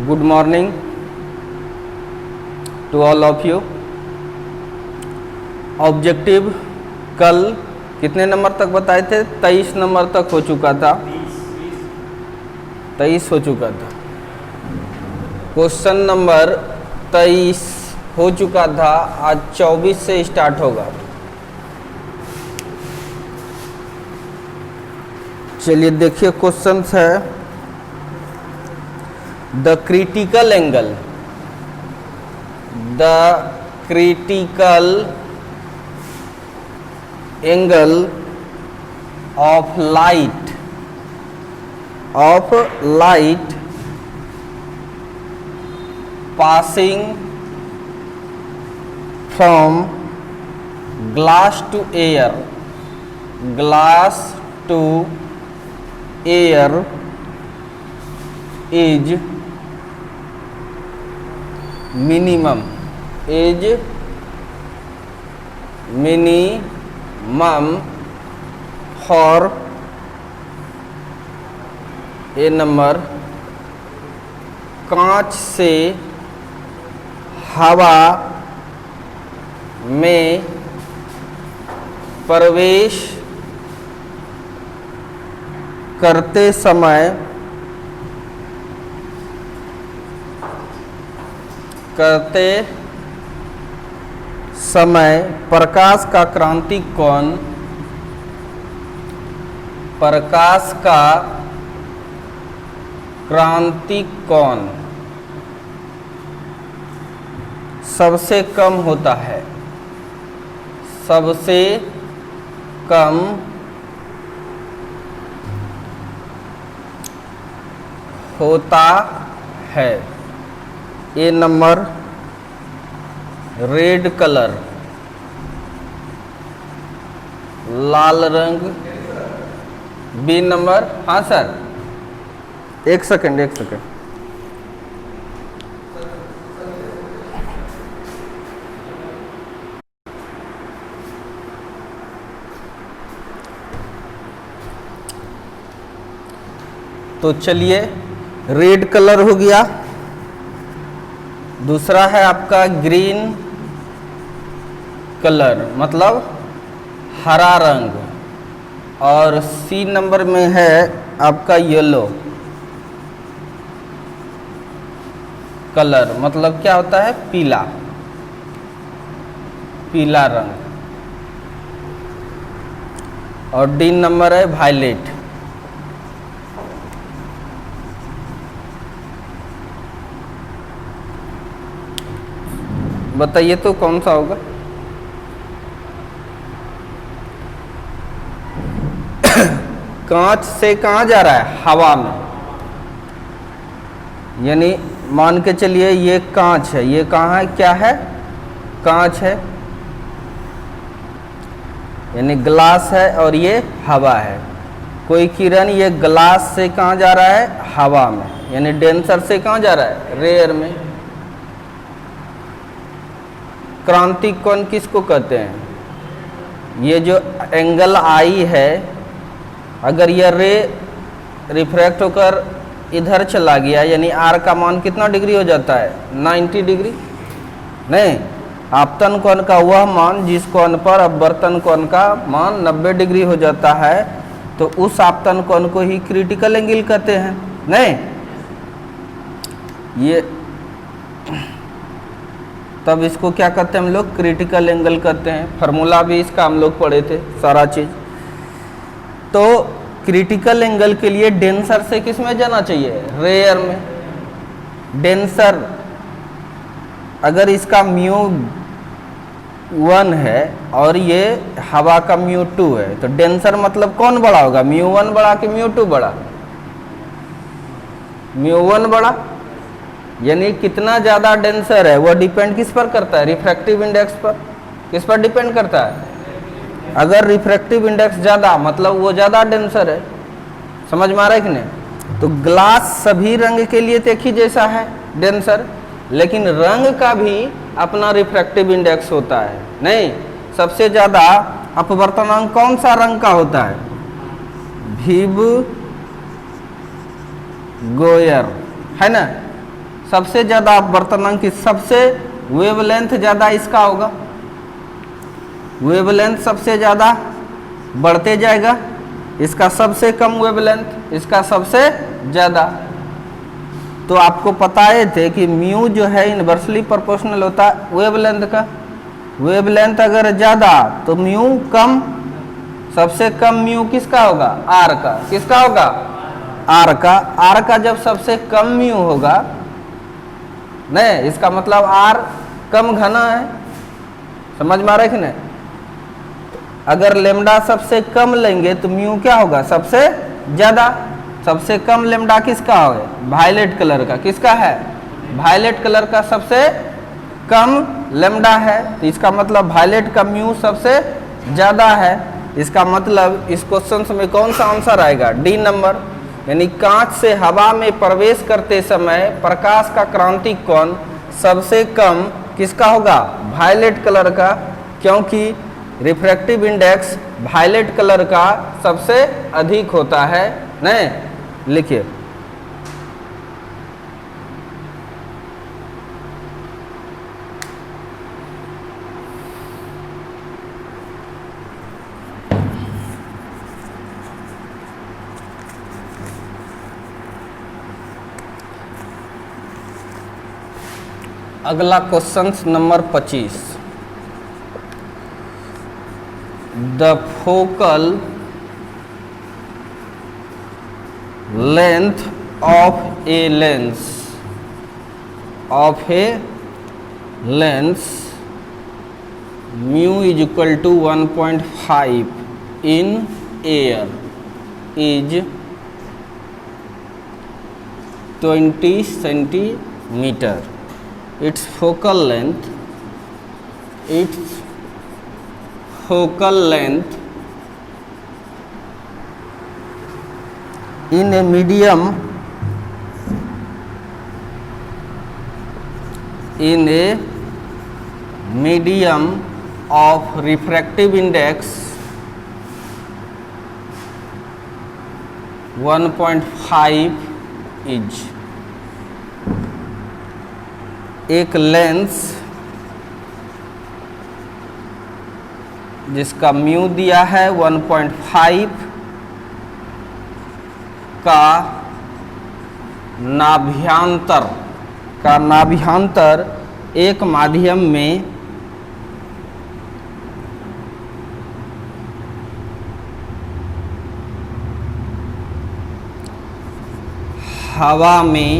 Good morning to all of you. Objective कल कितने number तक बताए थे? 23 नंबर तक हो चुका था, 23 हो चुका था। क्वेश्चन नंबर 23 हो चुका था, आज 24 से स्टार्ट होगा। चलिए देखिए क्वेश्चन है, the critical angle, the critical angle of light passing from glass to air is minimum for a number कांच से हवा में प्रवेश करते समय प्रकाश का क्रांतिक कोण, प्रकाश का क्रांतिक कोण सबसे कम होता है, सबसे कम होता है। ए नंबर रेड कलर, लाल रंग। बी नंबर, हाँ सर, एक सेकंड। तो चलिए रेड कलर हो गया, दूसरा है आपका ग्रीन कलर मतलब हरा रंग, और सी नंबर में है आपका येलो कलर मतलब क्या होता है? पीला रंग। और डी नंबर है वायलेट। बताइए तो कौन सा होगा? कांच से कहाँ जा रहा है? हवा में। यानी मान के चलिए ये कांच है, ये कहाँ है? क्या है? कांच है, यानी ग्लास है, और ये हवा है। कोई किरण ये ग्लास से कहाँ जा रहा है? हवा में, यानी डेंसर से कहाँ जा रहा है? रेयर में। क्रांतिक कोण किसको कहते हैं? ये जो एंगल आई है, अगर यह रे रिफ्रैक्ट होकर इधर चला गया, यानी आर का मान कितना डिग्री हो जाता है? 90 डिग्री। नहीं, आपतन कोण का वह मान जिस कोण पर अपवर्तन कोण का मान 90 डिग्री हो जाता है, तो उस आपतन कोण को ही क्रिटिकल एंगल कहते हैं। नहीं, ये तब इसको क्या कहते हैं हम लोग? क्रिटिकल एंगल कहते हैं। फार्मूला भी इसका हम लोग पढ़े थे, सारा चीज। तो क्रिटिकल एंगल के लिए डेंसर से किस में जाना चाहिए? रेयर में। डेंसर अगर इसका μ1 है और ये हवा का μ2 है, तो डेंसर मतलब कौन बड़ा होगा? μ1 बड़ा कि μ2 बड़ा? μ1 बड़ा। यानी कितना ज़्यादा डेंसर है वह डिपेंड किस पर करता है? रिफ्रैक्टिव इंडेक्स पर। किस पर डिपेंड करता है? अगर रिफ्रैक्टिव इंडेक्स ज़्यादा मतलब वो ज़्यादा डेंसर है। समझ में आ रहा है कि नहीं? तो ग्लास सभी रंग के लिए एक ही जैसा है डेंसर, लेकिन रंग का भी अपना रिफ्रैक्टिव इंडेक्स होता है। नहीं, सबसे ज़्यादा अपवर्तनांक कौन सा रंग का होता है? विव गोयर, है ना। सबसे ज़्यादा अपवर्तनांक सबसे वेवलेंथ ज़्यादा इसका होगा, वेवलेंथ सबसे ज़्यादा बढ़ते जाएगा, इसका सबसे कम वेवलेंथ, इसका सबसे ज़्यादा। तो आपको बताए थे कि म्यू जो है इन्वर्सली प्रोपोर्शनल होता है वेवलेंथ का। वेवलेंथ अगर ज़्यादा तो म्यू कम, सबसे कम म्यू किसका होगा, आर का। किसका होगा, आर का। आर का जब सबसे कम म्यू होगा, नहीं इसका मतलब आर कम घना है, समझ में आ रहा है कि नहीं। अगर लेमडा सबसे कम लेंगे तो म्यू क्या होगा, सबसे ज़्यादा। सबसे कम लेमडा किसका है, वायलेट कलर का। किसका है, वायलेट कलर का सबसे कम लेमडा है, तो इसका मतलब वायलेट का म्यू सबसे ज़्यादा है। इसका मतलब इस क्वेश्चन में कौन सा आंसर आएगा, डी नंबर। यानी कांच से हवा में प्रवेश करते समय प्रकाश का क्रांतिक कोण सबसे कम किसका होगा, वायलेट कलर का, क्योंकि रिफ्रैक्टिव इंडेक्स वायलेट कलर का सबसे अधिक होता है। नहीं, लिखिए अगला question number 25। The focal length of a lens mu is equal to 1.5 in air is 20 centimetre. its focal length in a medium of refractive index 1.5 is। एक लेंस जिसका म्यू दिया है 1.5 का नाभ्यांतर एक माध्यम में हवा में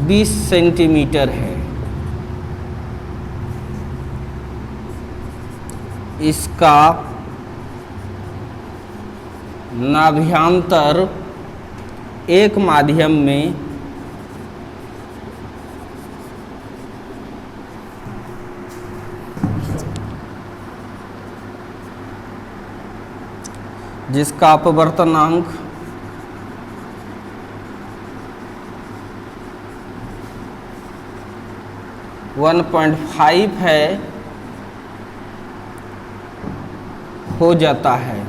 20 सेंटीमीटर है। इसका नाभ्यांतर एक माध्यम में जिसका अपवर्तनांक 1.5 है, हो जाता है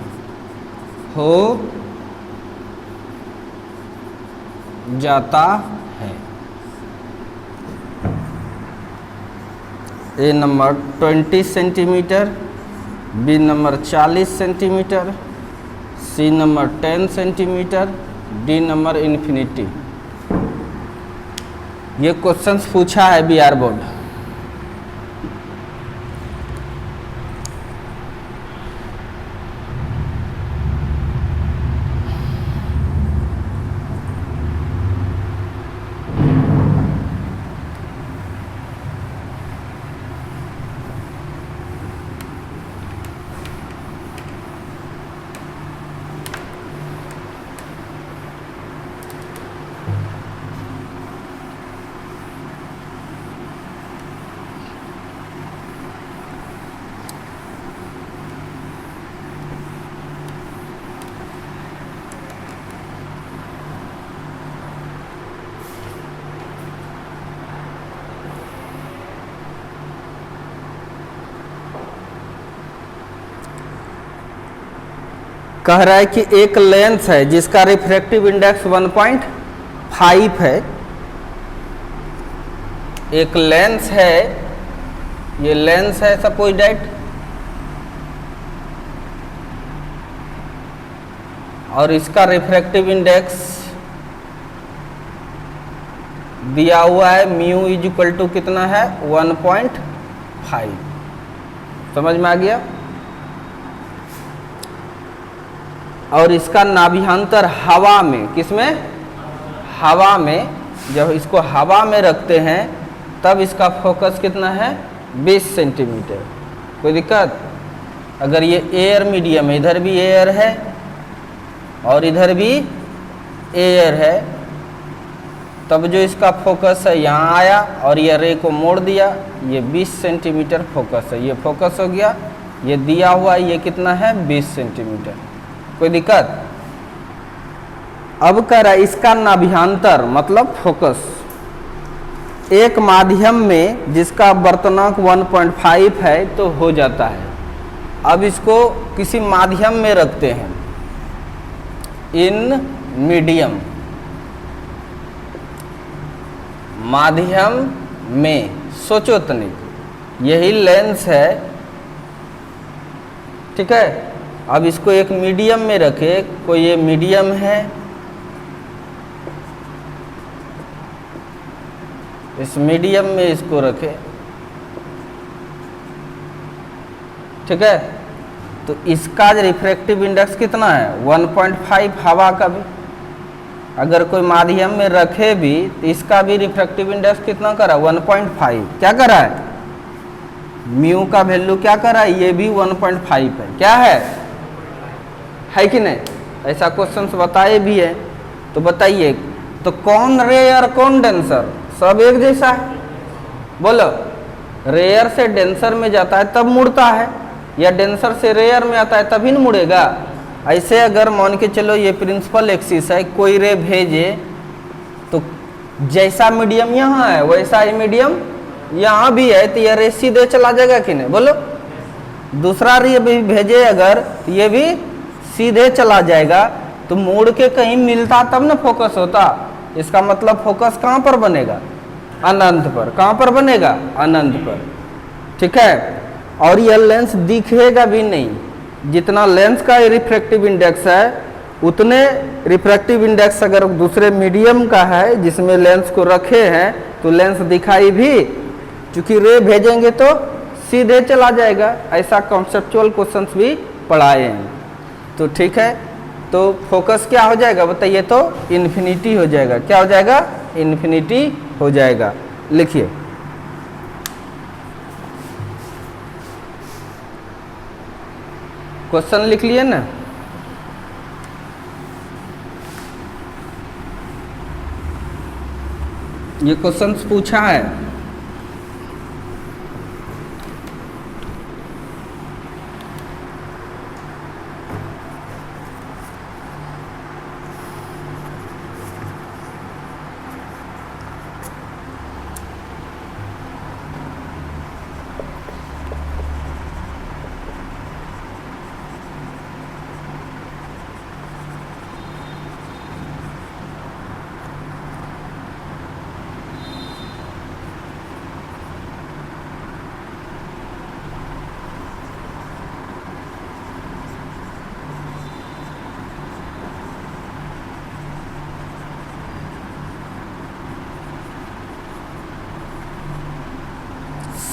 A number 20 centimetre, B number 40 centimetre, C number 10 centimetre, D number infinity. ये क्वेश्चंस पूछा है बीआर बोर्ड। कह रहा है कि एक लेंस है जिसका रिफ्रैक्टिव इंडेक्स 1.5 है, एक लेंस है, ये लेंस है सपोज दैट, और इसका रिफ्रैक्टिव इंडेक्स दिया हुआ है म्यू इज इक्वल टू कितना है 1.5। समझ में आ गया। और इसका नाभियांतर हवा में, किसमें, हवा में, जब इसको हवा में रखते हैं तब इसका फोकस कितना है 20 सेंटीमीटर। कोई दिक्कत? अगर ये एयर मीडियम है, इधर भी एयर है और इधर भी एयर है, तब जो इसका फोकस है यहाँ आया और ये रे को मोड़ दिया, ये 20 सेंटीमीटर फोकस है, ये फोकस हो गया, ये दिया हुआ ये कितना है 20 सेंटीमीटर। कोई दिक्कत? अब कह रहा है इसका नाभियांतर मतलब फोकस एक माध्यम में जिसका वर्तनांक 1.5 है तो हो जाता है। अब इसको किसी माध्यम में रखते हैं, इन मीडियम, माध्यम में, सोचो तनिक, यही लेंस है, ठीक है। अब इसको एक मीडियम में रखे, कोई ये मीडियम है, इस मीडियम में इसको रखे, ठीक है। तो इसका रिफ्रैक्टिव इंडेक्स कितना है 1.5 हवा का भी। अगर कोई माध्यम में रखे भी तो इसका भी रिफ्रैक्टिव इंडेक्स कितना करा 1.5। क्या करा है? म्यू का वैल्यू क्या करा है? ये भी 1.5 है। क्या है कि नहीं? ऐसा क्वेश्चन बताए भी है। तो बताइए, तो कौन रेयर कौन डेंसर? सब एक जैसा है। बोलो, रेयर से डेंसर में जाता है तब मुड़ता है, या डेंसर से रेयर में आता है तभी न मुड़ेगा। ऐसे अगर मान के चलो ये प्रिंसिपल एक्सिस है, कोई रे भेजे तो जैसा मीडियम यहाँ है वैसा ही मीडियम यहाँ भी है, तो ये रे सीधे चला जाएगा कि नहीं? बोलो, दूसरा रे भी भेजे अगर तो ये भी सीधे चला जाएगा। तो मोड़ के कहीं मिलता तब ना फोकस होता। इसका मतलब फोकस कहाँ पर बनेगा? अनंत पर। कहाँ पर बनेगा? अनंत पर, ठीक है। और यह लेंस दिखेगा भी नहीं। जितना लेंस का रिफ्रैक्टिव इंडेक्स है उतने रिफ्रैक्टिव इंडेक्स अगर दूसरे मीडियम का है जिसमें लेंस को रखे हैं तो लेंस दिखाई भी, क्योंकि रे भेजेंगे तो सीधे चला जाएगा। ऐसा कॉन्सेप्चुअल क्वेश्चंस भी पढ़ाए हैं। तो ठीक है, तो फोकस क्या हो जाएगा बताइए? तो इन्फिनिटी हो जाएगा। क्या हो जाएगा? इन्फिनिटी हो जाएगा। लिखिए, क्वेश्चन लिख लिए ना। ये क्वेश्चन पूछा है।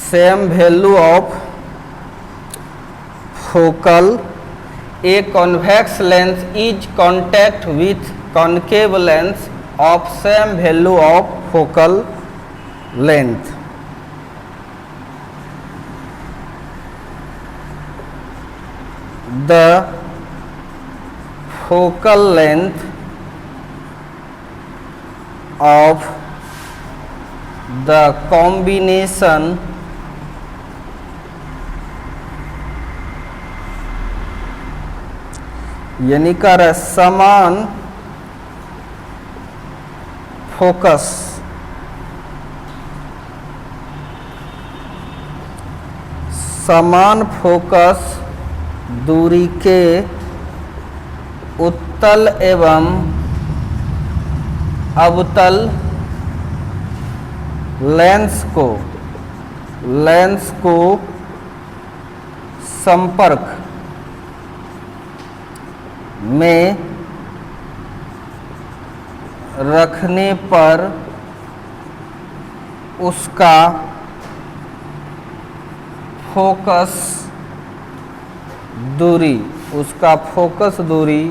Same value of focal a convex lens is contact with concave lens of same value of focal length. The focal length of the combination यानी कर समान फोकस दूरी के उत्तल एवं अवतल लेंस को संपर्क में रखने पर उसका फोकस दूरी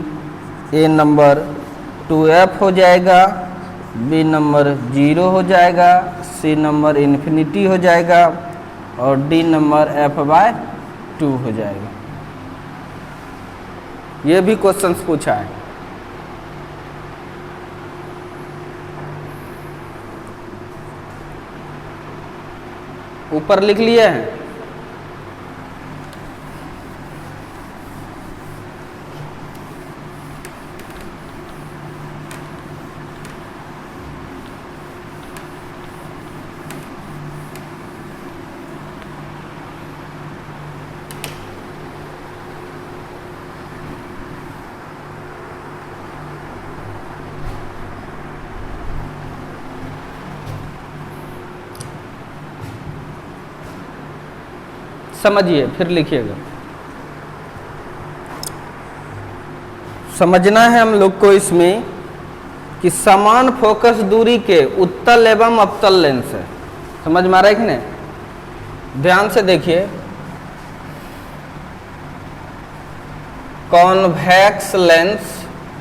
ए नंबर 2f हो जाएगा, बी नंबर 0 हो जाएगा, सी नंबर इन्फिनिटी हो जाएगा और डी नंबर f/2 हो जाएगा। ये भी क्वेश्चंस पूछा है। ऊपर लिख लिए हैं। समझिए फिर लिखिएगा। समझना है हम लोग को इसमें कि समान फोकस दूरी के उत्तल एवं अवतल लेंस है। समझ में आ रहा है कि नहीं? ध्यान से देखिए। कॉन्वेक्स लेंस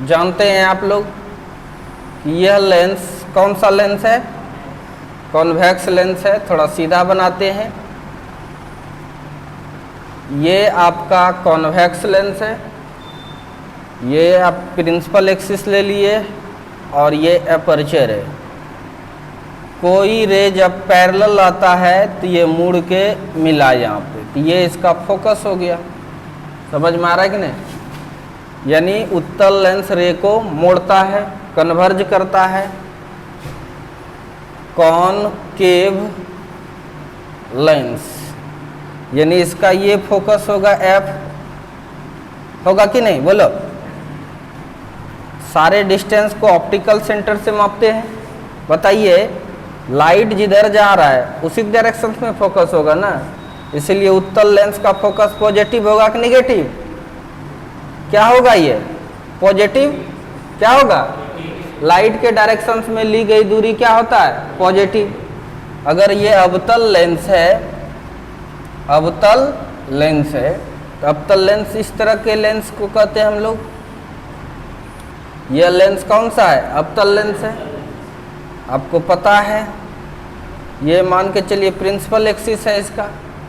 जानते हैं आप लोग, यह लेंस कौन सा लेंस है? कॉन्वेक्स लेंस है। थोड़ा सीधा बनाते हैं। ये आपका कॉन्वेक्स लेंस है, ये आप प्रिंसिपल एक्सिस ले लिए और ये अपर्चर है। कोई रे जब पैरेलल आता है तो ये मुड़ के मिला यहाँ पे, तो ये इसका फोकस हो गया। समझ में आ रहा है कि नहीं? यानी उत्तल लेंस रे को मोड़ता है, कन्वर्ज करता है। कॉनकेव लेंस यानी इसका ये फोकस होगा f, होगा कि नहीं? बोलो। सारे डिस्टेंस को ऑप्टिकल सेंटर से मापते हैं। बताइए, लाइट जिधर जा रहा है उसी डायरेक्शन में फोकस होगा ना, इसलिए उत्तल लेंस का फोकस पॉजिटिव होगा कि निगेटिव? क्या होगा? ये पॉजिटिव। क्या होगा? लाइट के डायरेक्शन में ली गई दूरी क्या होता है? पॉजिटिव। अगर ये अवतल लेंस है, अवतल लेंस है, तो अवतल लेंस इस तरह के लेंस को कहते हैं हम लोग। यह लेंस कौन सा है? अवतल लेंस है। आपको पता है, ये मान के चलिए प्रिंसिपल एक्सिस है इसका,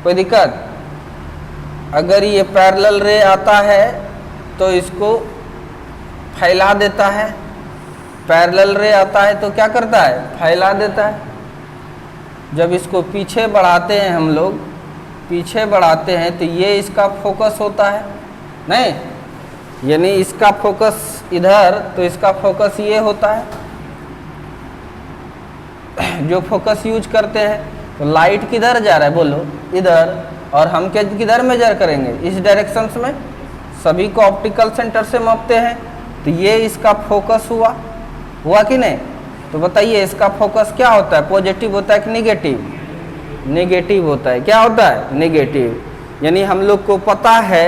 कोई दिक्कत? अगर ये पैरेलल रे आता है तो इसको फैला देता है। पैरेलल रे आता है तो क्या करता है? फैला देता है। जब इसको पीछे बढ़ाते हैं हम लोग, पीछे बढ़ाते हैं तो ये इसका फोकस होता है, नहीं? यानी इसका फोकस इधर तो इसका फोकस ये होता है। जो फोकस यूज करते हैं तो लाइट किधर जा रहा है? बोलो, इधर। और हम किधर मेजर करेंगे? इस डायरेक्शन में। सभी को ऑप्टिकल सेंटर से मापते हैं, तो ये इसका फोकस हुआ कि नहीं? तो बताइए, इसका फोकस क्या होता है? पॉजिटिव होता है कि निगेटिव? नेगेटिव होता है। क्या होता है? नेगेटिव। यानी हम लोग को पता है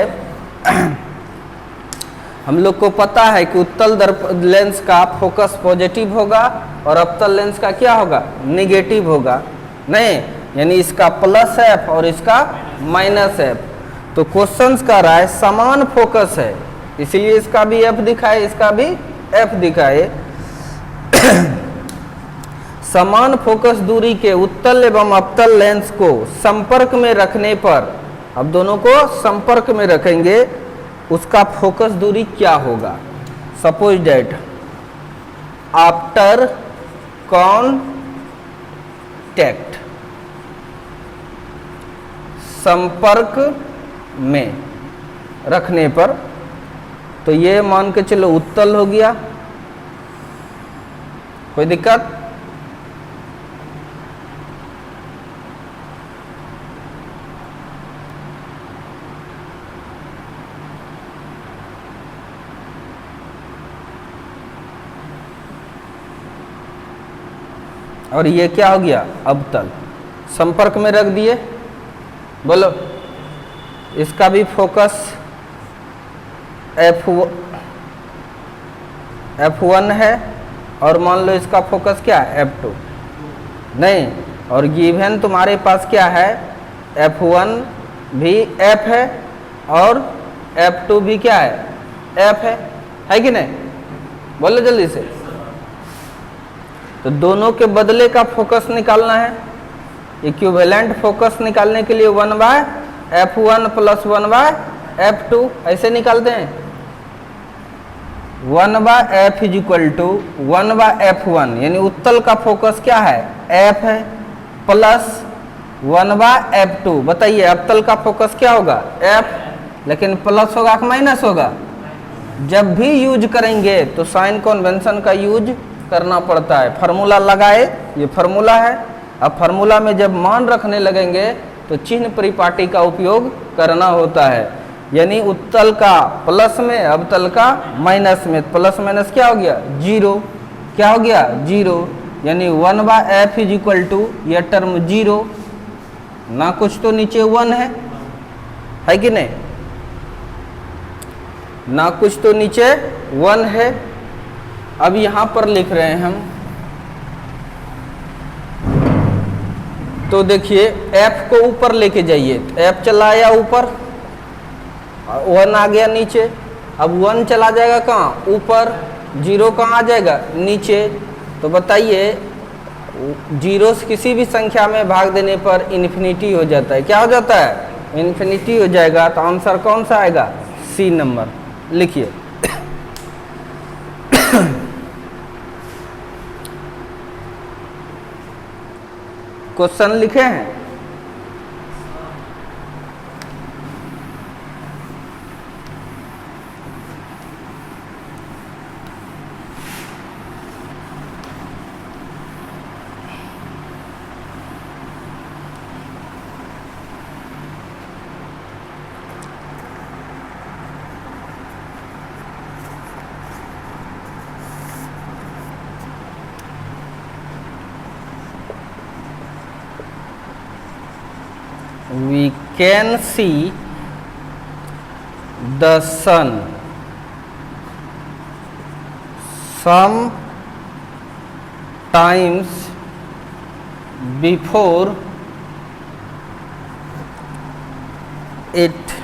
हम लोग को पता है कि उत्तल लेंस का फोकस पॉजिटिव होगा और अवतल लेंस का क्या होगा? नेगेटिव होगा, नहीं? यानी इसका प्लस एफ और इसका माइनस एफ। तो क्वेश्चंस का रहा है समान फोकस है, इसलिए इसका भी एफ दिखाए, इसका भी एफ दिखाए। समान फोकस दूरी के उत्तल एवं अवतल लेंस को संपर्क में रखने पर, अब दोनों को संपर्क में रखेंगे, उसका फोकस दूरी क्या होगा? सपोज दैट आफ्टर कॉन्टैक्ट, संपर्क में रखने पर, तो ये मान के चलो उत्तल हो गया, कोई दिक्कत? और ये क्या हो गया, अवतल। संपर्क में रख दिए, बोलो। इसका भी फोकस F1 है, और मान लो इसका फोकस क्या है, F2 नहीं, और गिवन तुम्हारे पास क्या है, F1 भी F है और F2 भी क्या है, F है कि नहीं, बोलो जल्दी से। तो दोनों के बदले का फोकस निकालना है। इक्विवेलेंट फोकस निकालने के लिए 1/F1 + 1/F2 ऐसे निकालते हैं। 1/F = 1/F1, यानी उत्तल का फोकस क्या है, F है, प्लस 1/F2। बताइए अवतल का फोकस क्या होगा, F, लेकिन प्लस होगा कि माइनस होगा। जब भी यूज करेंगे तो साइन कन्वेंशन का यूज करना पड़ता है। फार्मूला लगाए, ये फार्मूला है। अब फार्मूला में जब मान रखने लगेंगे तो चिन्ह परिपाटी का उपयोग करना होता है, यानी उत्तल का प्लस में, अवतल का माइनस में। प्लस माइनस क्या हो गया, 0। क्या हो गया, 0, यानी 1/F = यह टर्म 0, ना कुछ तो नीचे 1 है कि नहीं, ना कुछ तो नीचे 1 है। अब यहां पर लिख रहे हैं हम, तो देखिए F को ऊपर लेके जाइए, F चला आया ऊपर, 1 आ गया नीचे। अब 1 चला जाएगा कहाँ, ऊपर, 0 कहाँ आ जाएगा, नीचे। तो बताइए 0 से किसी भी संख्या में भाग देने पर इन्फिनिटी हो जाता है। क्या हो जाता है, इन्फिनिटी हो जाएगा। तो आंसर कौन सा आएगा, C नंबर। लिखिए क्वेश्चन लिखे हैं, we can see the sun sometimes before it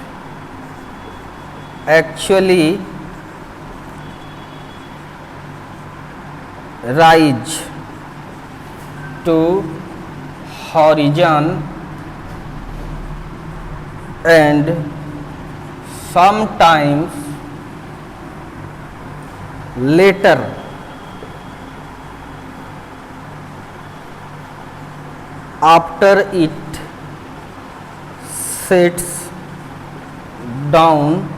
actually rise to horizon, and sometimes later after it sets down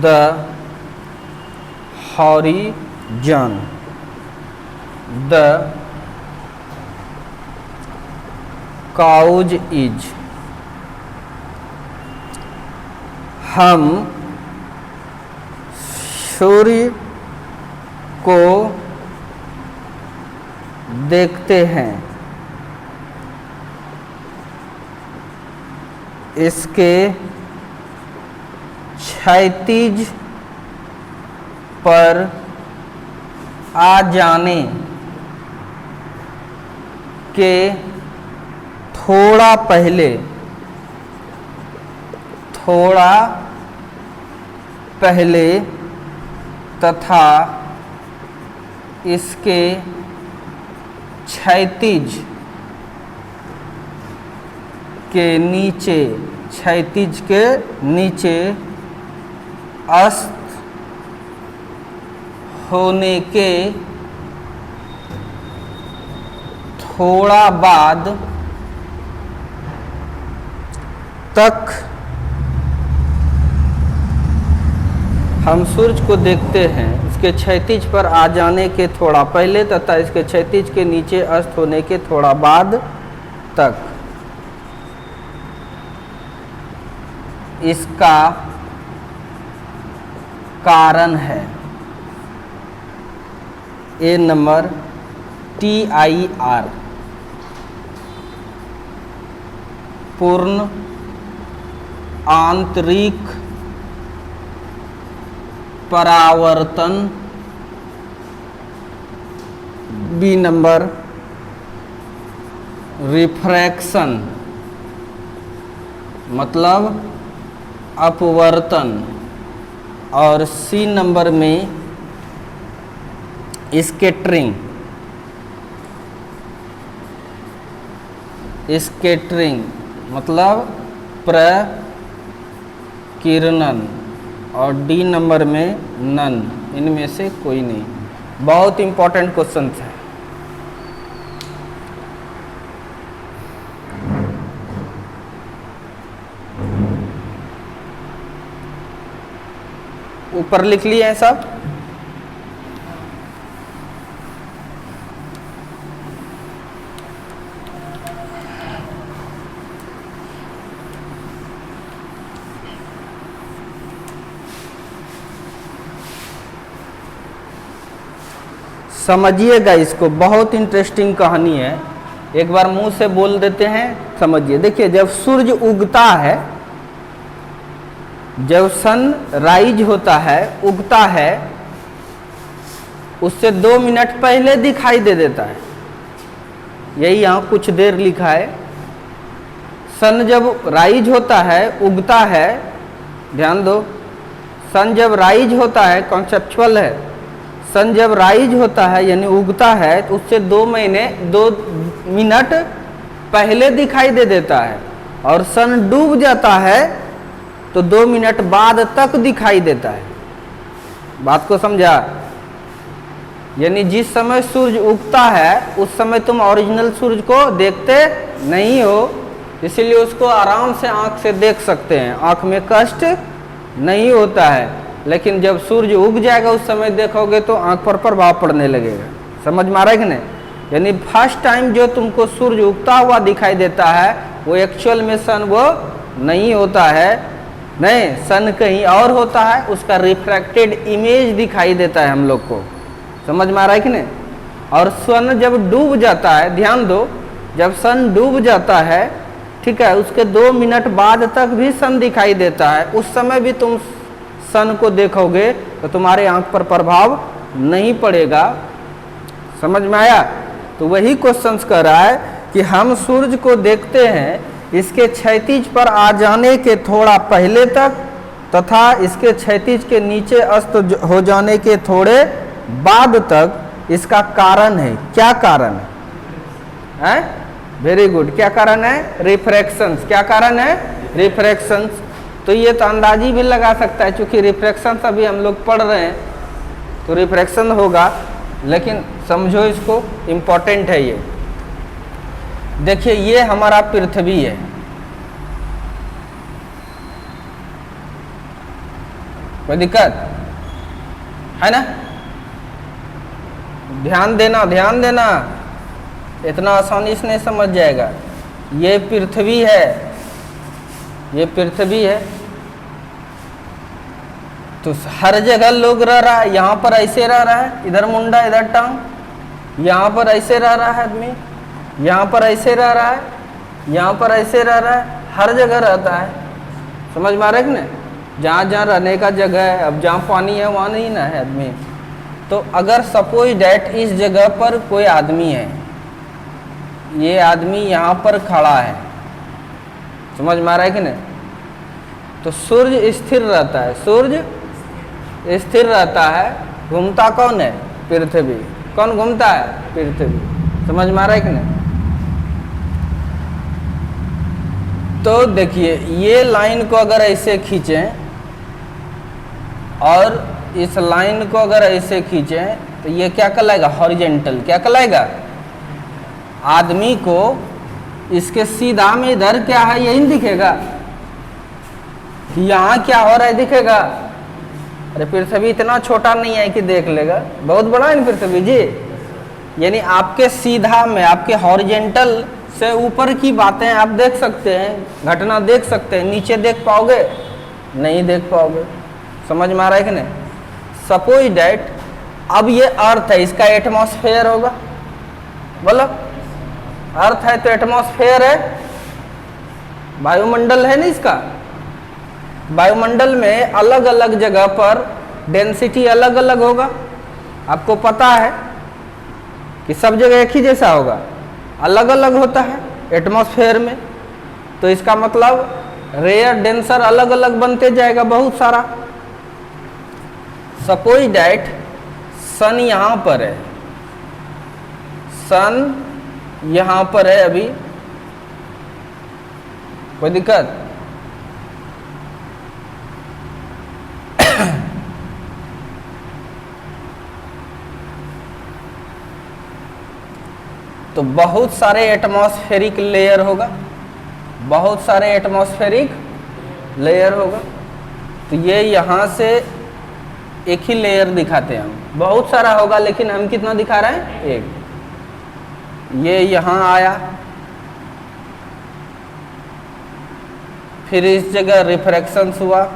the horizon. The cause is, हम सूर्य को देखते हैं, इसके क्षैतिज पर आ जाने के थोड़ा पहले तथा इसके क्षैतिज के नीचे अस्त होने के थोड़ा बाद तक हम सूरज को देखते हैं, इसके क्षैतिज पर आ जाने के थोड़ा पहले तथा इसके क्षैतिज के नीचे अस्त होने के थोड़ा बाद तक। इसका कारण है ए नंबर TIR, पूर्ण आंतरिक परावर्तन। बी नंबर रिफ्रैक्शन, मतलब अपवर्तन। और सी नंबर में स्कैटरिंग, स्कैटरिंग मतलब प्रकीर्णन। और डी नंबर में नन, इनमें से कोई नहीं। बहुत इंपॉर्टेंट क्वेश्चन है। ऊपर लिख लिए हैं सब। समझिएगा इसको, बहुत इंटरेस्टिंग कहानी है। एक बार मुंह से बोल देते हैं, समझिए। देखिए, जब सूर्य उगता है, जब सन राइज होता है, उगता है, उससे 2 मिनट पहले दिखाई दे देता है। यही यहाँ कुछ देर लिखा है। सन जब राइज होता है, उगता है, ध्यान दो, सन जब राइज होता है, कॉन्सेप्चुअल है। सन जब राइज होता है यानी उगता है, तो उससे 2 मिनट पहले दिखाई दे देता है। और सन डूब जाता है तो 2 मिनट बाद तक दिखाई देता है। बात को समझा? यानी जिस समय सूर्य उगता है उस समय तुम ओरिजिनल सूर्य को देखते नहीं हो, इसीलिए उसको आराम से आंख से देख सकते हैं, आंख में कष्ट नहीं होता है। लेकिन जब सूर्य उग जाएगा उस समय देखोगे तो आंख पर प्रभाव पड़ने लगेगा। समझ में आ रहा है कि नहीं? यानी फर्स्ट टाइम जो तुमको सूर्य उगता हुआ दिखाई देता है वो एक्चुअल में सन वो नहीं होता है, नहीं, सन कहीं और होता है, उसका रिफ्रैक्टेड इमेज दिखाई देता है हम लोग को। समझ में आ रहा है कि नहीं? और सन जब डूब जाता है, ध्यान दो, जब सन डूब जाता है, ठीक है, उसके 2 मिनट बाद तक भी सन दिखाई देता है। उस समय भी तुम सन को देखोगे तो तुम्हारे आंख पर प्रभाव नहीं पड़ेगा। समझ में आया? तो वही क्वेश्चंस कर रहा है कि हम सूरज को देखते हैं इसके क्षैतिज पर आ जाने के थोड़ा पहले तक तथा इसके क्षैतिज के नीचे अस्त हो जाने के थोड़े बाद तक। इसका कारण है, क्या कारण है? वेरी गुड, क्या कारण है? रिफ्रैक्शंस। क्या कारण है? रिफ्रैक्शंस। तो ये तो अंदाजी भी लगा सकता है, क्योंकि रिफ्रैक्शंस अभी हम लोग पढ़ रहे हैं तो रिफ्रैक्शन होगा, लेकिन समझो इसको, इम्पोर्टेंट है ये। देखिए, ये हमारा पृथ्वी है, कोई दिक्कत है ना? ध्यान देना, ध्यान देना, इतना आसानी से नहीं समझ जाएगा। ये पृथ्वी है, ये पृथ्वी है, तो हर जगह लोग रह रहा है। यहाँ पर ऐसे रह रहा है, इधर मुंडा इधर टांग, यहाँ पर ऐसे रह रहा है आदमी, यहाँ पर ऐसे रह रहा है, यहाँ पर ऐसे रह रहा है, हर जगह रहता है। समझ में आ रहा है कि नहीं? जहाँ जहाँ रहने का जगह है, अब जहाँ पानी है वहाँ नहीं ना है आदमी। तो अगर सपोज डैट इस जगह पर कोई आदमी है, ये आदमी यहाँ पर खड़ा है, समझ में आ रहा है कि नहीं? तो सूर्य स्थिर रहता है, सूर्य स्थिर रहता है, घूमता कौन है? पृथ्वी। कौन घूमता है? पृथ्वी। समझ में आ रहा है कि नहीं? तो देखिए, ये लाइन को अगर ऐसे खींचें और इस लाइन को अगर ऐसे खींचें तो ये क्या कहलाएगा? हॉरिजेंटल। क्या कहलाएगा? आदमी को इसके सीधा में इधर क्या है यही दिखेगा, यहाँ क्या हो रहा है दिखेगा? अरे पृथ्वी इतना छोटा नहीं है कि देख लेगा, बहुत बड़ा है पृथ्वी जी। यानी आपके सीधा में, आपके हॉरिजेंटल से ऊपर की बातें आप देख सकते हैं, घटना देख सकते हैं, नीचे देख पाओगे? नहीं देख पाओगे। समझ में आ रहा है कि नहीं? सपोज डैट अब ये अर्थ है, इसका एटमॉस्फेयर होगा, बोलो अर्थ है तो एटमॉस्फेयर है, वायुमंडल है ना इसका। वायुमंडल में अलग अलग जगह पर डेंसिटी अलग अलग होगा, आपको पता है कि सब जगह एक ही जैसा होगा, अलग अलग होता है एटमॉस्फेयर में। तो इसका मतलब रेयर डेंसर अलग अलग बनते जाएगा बहुत सारा। सपोज डैट सन यहाँ पर है, सन यहाँ पर है, अभी कोई दिक्कत? तो बहुत सारे एटमॉस्फेरिक लेयर होगा, बहुत सारे एटमॉस्फेरिक लेयर होगा। तो ये यहाँ से एक ही लेयर दिखाते हैं हम, बहुत सारा होगा लेकिन हम कितना दिखा रहे हैं? एक। ये यहाँ आया, फिर इस जगह रिफ्रैक्शन हुआ,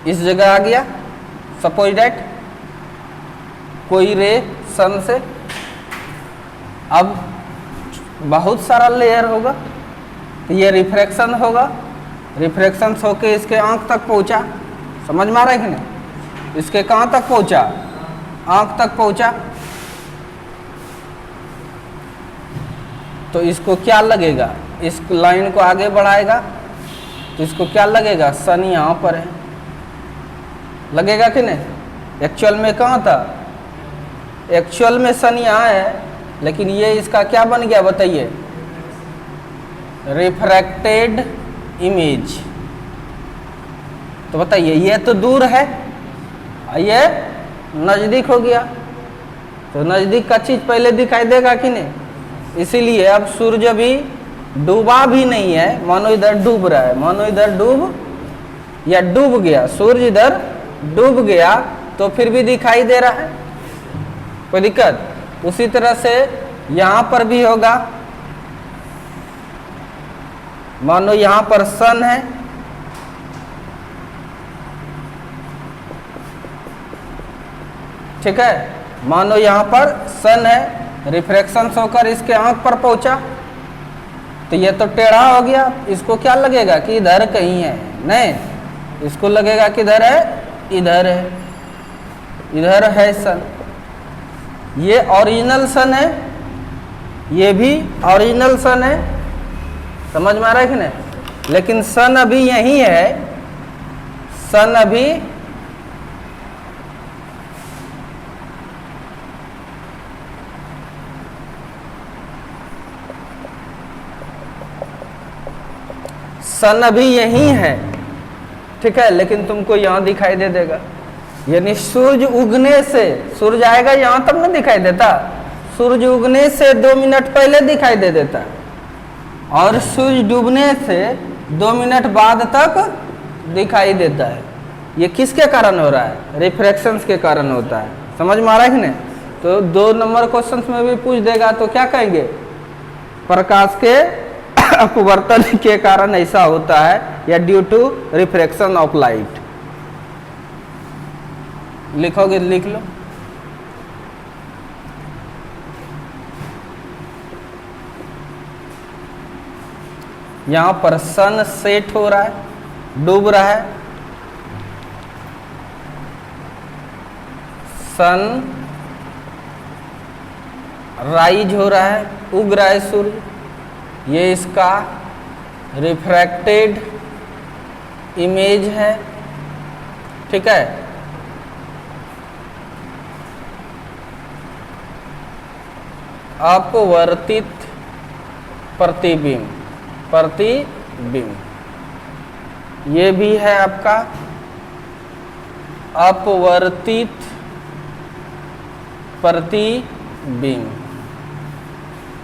इस जगह आ गया। सपोज डैट कोई रे सन से, अब बहुत सारा लेयर होगा तो ये रिफ्रैक्शन होगा, रिफ्रैक्शन होके इसके आंख तक पहुंचा, समझ में आ रहा है कि नहीं? इसके कहाँ तक पहुंचा? आंख तक पहुंचा। तो इसको क्या लगेगा? इस लाइन को आगे बढ़ाएगा तो इसको क्या लगेगा? सन यहाँ पर है, लगेगा कि नहीं? एक्चुअल में कहाँ था? एक्चुअल में सन यहाँ है, लेकिन ये इसका क्या बन गया बताइए? Refracted image. तो बताइए, ये तो दूर है, ये नज़दीक हो गया, तो नज़दीक का चीज़ पहले दिखाई देगा कि नहीं? इसीलिए अब सूरज अभी डूबा भी नहीं है, मानो इधर डूब रहा है, मानो इधर डूब या डूब गया, सूरज इधर डूब गया तो फिर भी दिखाई दे रहा है, कोई दिक्कत? उसी तरह से यहाँ पर भी होगा, मानो यहाँ पर सन है, ठीक है, मानो यहाँ पर सन है, रिफ्रैक्शन होकर इसके आंख पर पहुंचा, तो ये तो टेढ़ा हो गया, इसको क्या लगेगा कि इधर कहीं है? नहीं, इसको लगेगा कि इधर है, इधर है, इधर है सन। ये ओरिजिनल सन है, ये भी ओरिजिनल सन है, समझ में आ रहा है कि नहीं? लेकिन सन अभी यही है, सन अभी सन अभी यही है, ठीक है, लेकिन तुमको यहाँ दिखाई दे देगा। यानी सूरज उगने से, सूरज आएगा यहाँ तब ना दिखाई देता, सूरज उगने से 2 मिनट पहले दिखाई दे देता, और सूरज डूबने से 2 मिनट बाद तक दिखाई देता है। ये किसके कारण हो रहा है? रिफ्रैक्शंस के कारण होता है, समझ में आ रहा है कि नहीं? तो 2 नंबर क्वेश्चंस में भी पूछ देगा तो क्या कहेंगे? प्रकाश के अपवर्तन के कारण ऐसा होता है, या due to refraction of light. लिखोगे लिख लो। यहां पर सन सेट हो रहा है, डूब रहा है, सन राइज हो रहा है, उग रहा है सूर्य, ये इसका रिफ्रैक्टेड इमेज है, ठीक है। अपवर्तित प्रतिबिंब, प्रतिबिंब ये भी है आपका अपवर्तित प्रतिबिंब।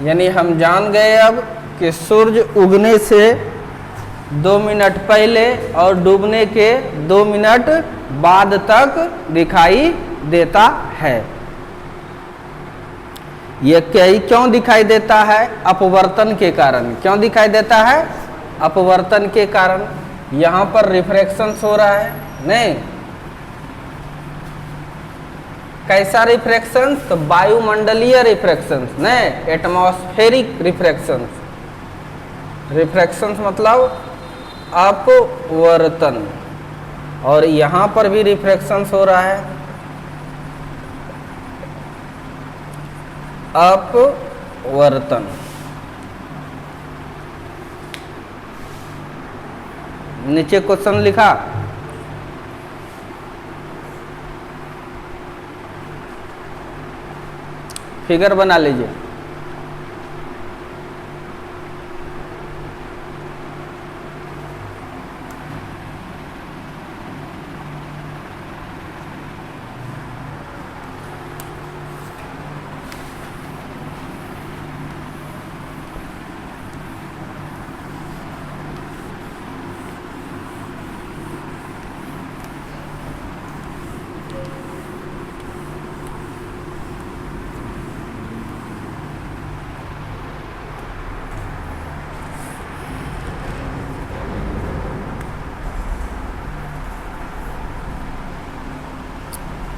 यानी हम जान गए अब कि सूर्य उगने से 2 मिनट पहले और डूबने के 2 मिनट बाद तक दिखाई देता है। ये कई क्यों दिखाई देता है? अपवर्तन के कारण। क्यों दिखाई देता है? अपवर्तन के कारण। यहां पर रिफ्रैक्शन हो रहा है, नहीं, कैसा रिफ्रैक्शन? तो वायुमंडलीय रिफ्रैक्शन, नहीं, एटमॉस्फेरिक रिफ्रैक्शन। रिफ्रैक्शन मतलब अपवर्तन। और यहां पर भी रिफ्रैक्शन हो रहा है, अपवर्तन। नीचे क्वेश्चन लिखा, फिगर बना लीजिए।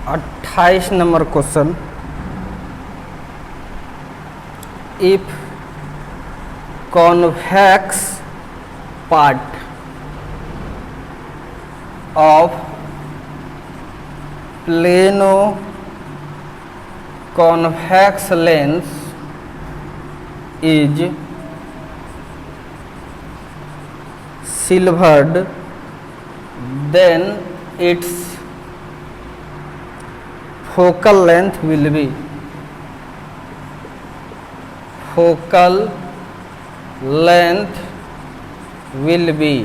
अट्ठाईस number question, if convex part of plano convex lens is silvered, then its focal length will be, focal length will be,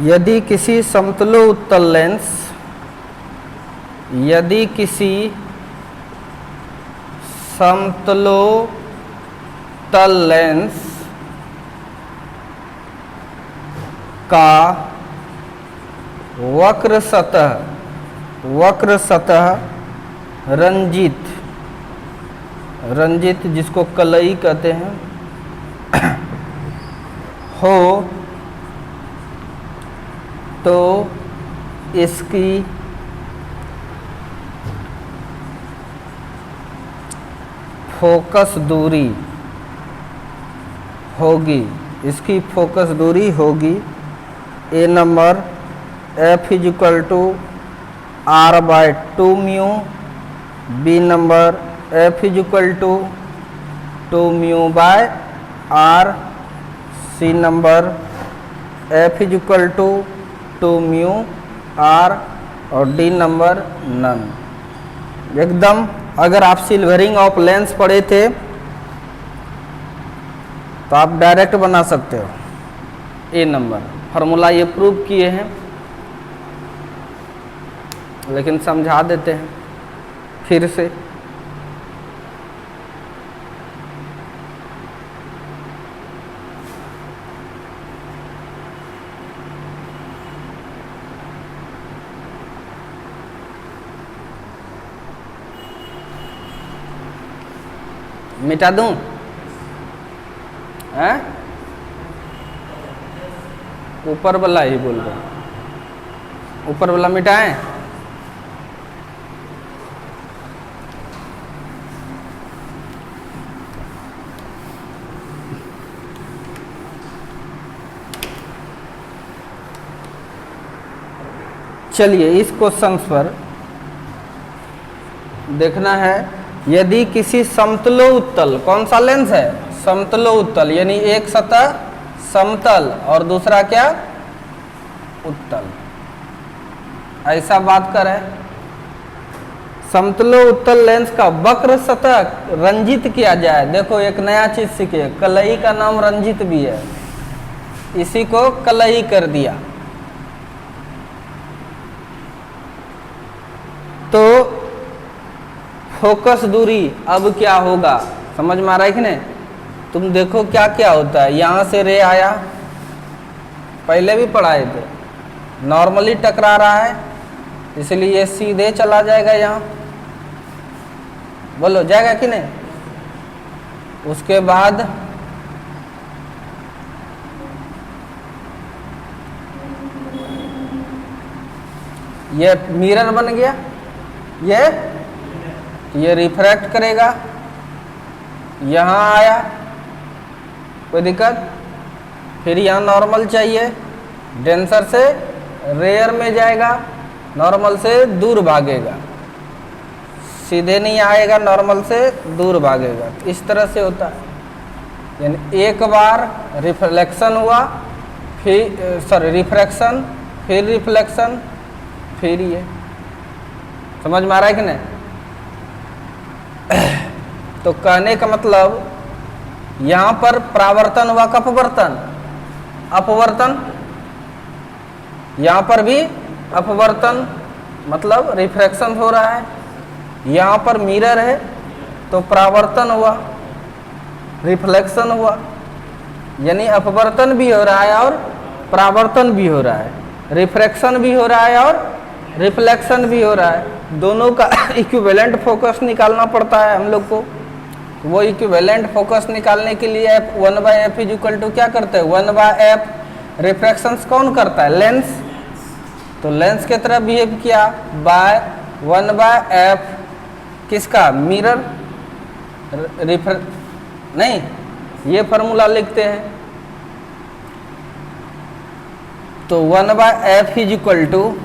यदि किसी समतलो उत्तल लेंस, यदि किसी समतलो उत्तल लेंस का वक्र सतह रंजित, रंजित जिसको कलई कहते हैं, हो तो इसकी फोकस दूरी होगी, इसकी फोकस दूरी होगी A number f is equal to R by 2 mu, B number f is equal to 2 mu by R, C number f is equal to 2 mu R, और डी नंबर नन। एकदम अगर आप silvering of lens पढ़े थे तो आप direct बना सकते हो। ए नंबर फार्मूला ये प्रूव किए हैं, लेकिन समझा देते हैं फिर से। मिटा दूं? हैं? ऊपर वाला ही बोल रहे, ऊपर वाला मिटाएं? चलिए इस क्वेश्चन पर देखना है, यदि किसी समतलो उत्तल, कौन सा लेंस है? समतलो उत्तल, यानी एक सतह समतल और दूसरा क्या? उत्तल। ऐसा बात करें, समतलो उत्तल लेंस का वक्र सतह रंजित किया जाए। देखो एक नया चीज सीखे, कलई का नाम रंजित भी है, इसी को कलई कर दिया। तो फोकस दूरी अब क्या होगा, समझ में आ रहा है कि नहीं? तुम देखो क्या क्या होता है। यहां से रे आया, पहले भी पढ़ाए थे, नॉर्मली टकरा रहा है, इसलिए ये सीधे चला जाएगा यहाँ, बोलो जाएगा कि नहीं। उसके बाद ये मिरर बन गया, ये रिफ्रैक्ट करेगा, यहाँ आया, कोई दिक्कत। फिर यहाँ नॉर्मल चाहिए, डेंसर से रेयर में जाएगा, नॉर्मल से दूर भागेगा, सीधे नहीं आएगा, नॉर्मल से दूर भागेगा। इस तरह से होता है, यानी एक बार रिफ्लेक्शन हुआ, फिर रिफ्रैक्शन, फिर रिफ्लेक्शन, फिर ये। समझ में आ रहा है कि नहीं। तो कहने का मतलब यहाँ पर परावर्तन हुआ, अपवर्तन, अपवर्तन, यहाँ पर भी अपवर्तन मतलब रिफ्रैक्शन हो रहा है। यहाँ पर मिरर है तो परावर्तन हुआ, रिफ्लेक्शन हुआ, यानी अपवर्तन भी हो रहा है और परावर्तन भी हो रहा है, रिफ्रैक्शन भी हो रहा है और रिफ्लेक्शन भी हो रहा है। दोनों का इक्विवेलेंट फोकस निकालना पड़ता है हम लोग को। वो इक्विवेलेंट फोकस निकालने के लिए F1/F = क्या करते हैं, 1/F रिफ्रैक्शंस कौन करता है, लेंस। तो लेंस की तरह बिहेव किया, बाय 1/F किसका, मिरर। नहीं, ये फॉर्मूला लिखते हैं। तो 1/F =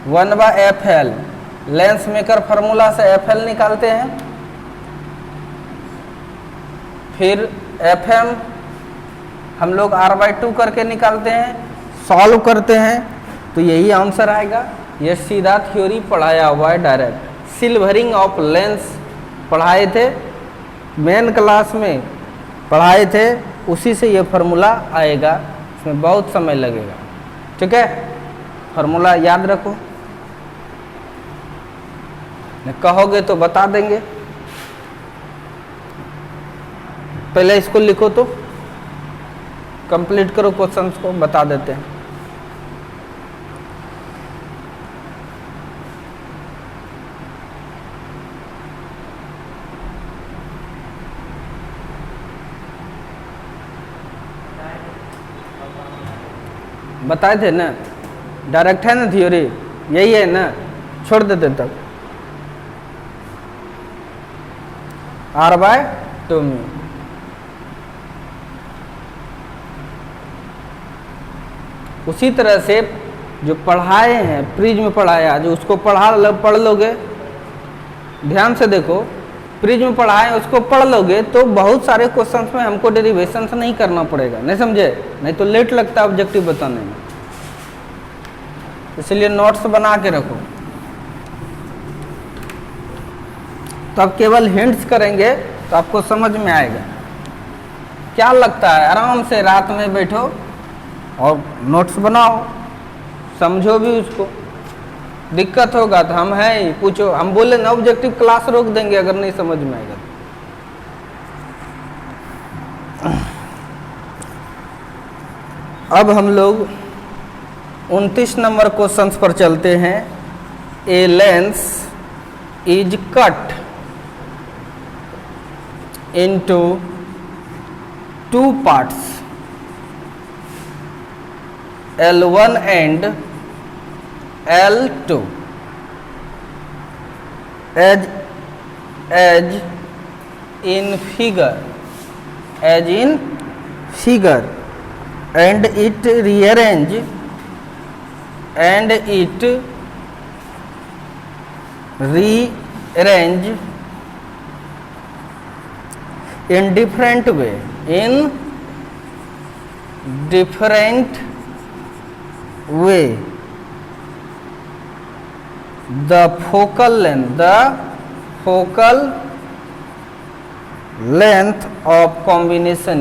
1/FL, lens maker formula से FL निकालते हैं। फिर FM हम लोग R/2 करके निकालते हैं, सॉल्व करते हैं, तो यही आंसर आएगा। ये सीधा थ्योरी पढ़ाया हुआ है डायरेक्ट। सिल्वरिंग ऑफ लेंस पढ़ाए थे, मेन क्लास में पढ़ाए थे, उसी से ये फार्मूला आएगा। इसमें बहुत समय लगेगा, ठीक है। फार्मूला याद रखो, कहोगे तो बता देंगे। पहले इसको लिखो तो कंप्लीट करो, क्वेश्चंस को बता देते हैं। बताए थे ना, डायरेक्ट है ना थ्योरी, यही है ना, छोड़ देते तब। R/2 में उसी तरह से जो पढ़ाए हैं, प्रिज्म पढ़ाया, जो उसको पढ़ लोगे, ध्यान से देखो, प्रिज्म पढ़ाए उसको पढ़ लोगे तो बहुत सारे क्वेश्चंस में हमको डेरिवेशंस नहीं करना पड़ेगा, नहीं समझे, नहीं तो लेट लगता है ऑब्जेक्टिव बताने में। इसलिए नोट्स बना के रखो, तो आप केवल हिंट्स करेंगे तो आपको समझ में आएगा। क्या लगता है, आराम से रात में बैठो और नोट्स बनाओ, समझो भी उसको। दिक्कत होगा तो हम हैं ही, पूछो, हम बोले ना ऑब्जेक्टिव क्लास रोक देंगे अगर नहीं समझ में आएगा। अब हम लोग 29 नंबर क्वेश्चंस पर चलते हैं। A lens is cut into 2 parts, L1 and L2, as in figure, and it rearrange in different way, the focal length of combination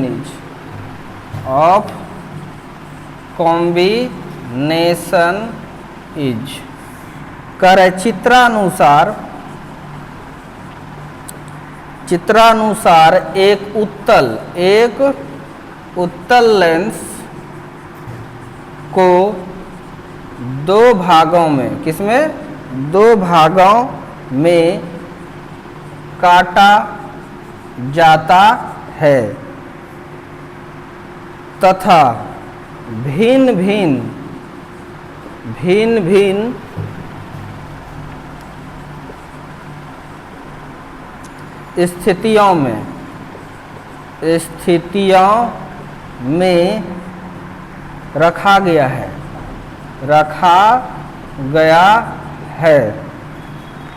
is करे चित्रानुसार एक उत्तल लेंस को 2 भागों में, किसमें, दो भागों में काटा जाता है तथा भिन्न भिन्न स्थितियों में रखा गया है।